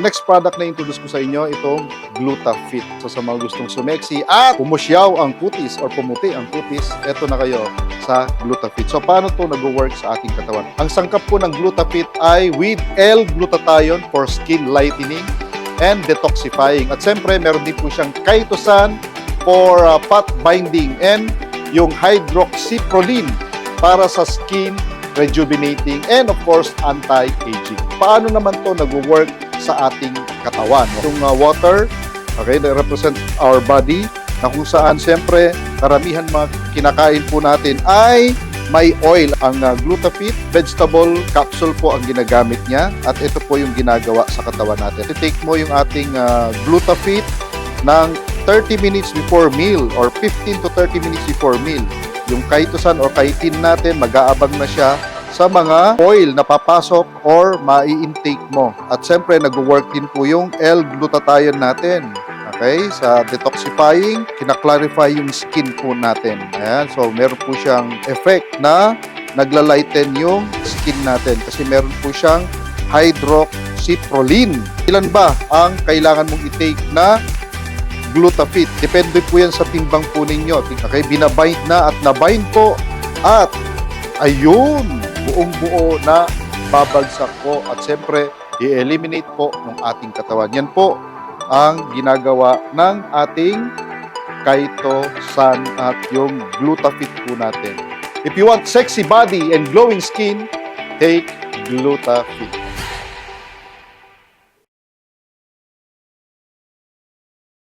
Next product na introduce ko sa inyo, itong GlutaFit. So sa mga gustong sumeksi at pumusyaw ang kutis or pumuti ang kutis, eto na kayo sa GlutaFit. So paano to nag-work sa ating katawan? Ang sangkap po ng GlutaFit ay with L-glutathione for skin lightening and detoxifying. At siyempre, meron din po siyang chitosan for fat binding and yung hydroxyproline para sa skin rejuvenating and of course anti-aging. Paano naman to nag-work sa ating katawan? Yung water, okay, that represent our body, na kung saan siyempre karamihan mga kinakain po natin ay may oil. Ang GlutaFit vegetable capsule po ang ginagamit niya at ito po yung ginagawa sa katawan natin. I-take mo yung ating GlutaFit ng 30 minutes before meal or 15 to 30 minutes before meal. Yung chitosan or chitin natin, mag-aabang na siya sa mga oil na papasok or mai-intake mo. At siyempre, nag-work din po yung L-glutathione natin. Okay? Sa detoxifying, kinaklarify yung skin po natin. Ayan. So, meron po siyang effect na naglalighten yung skin natin kasi meron po siyang hydroxyproline. Ilan ba ang kailangan mong i-take na GlutaFit? Depende po yan sa timbang po ninyo. Okay? Binabind na at nabind po at ayun, buong-buo na babagsak po at siyempre i-eliminate po ng ating katawan. Yan po ang ginagawa ng ating chitosan at yung GlutaFit po natin. If you want sexy body and glowing skin, take GlutaFit.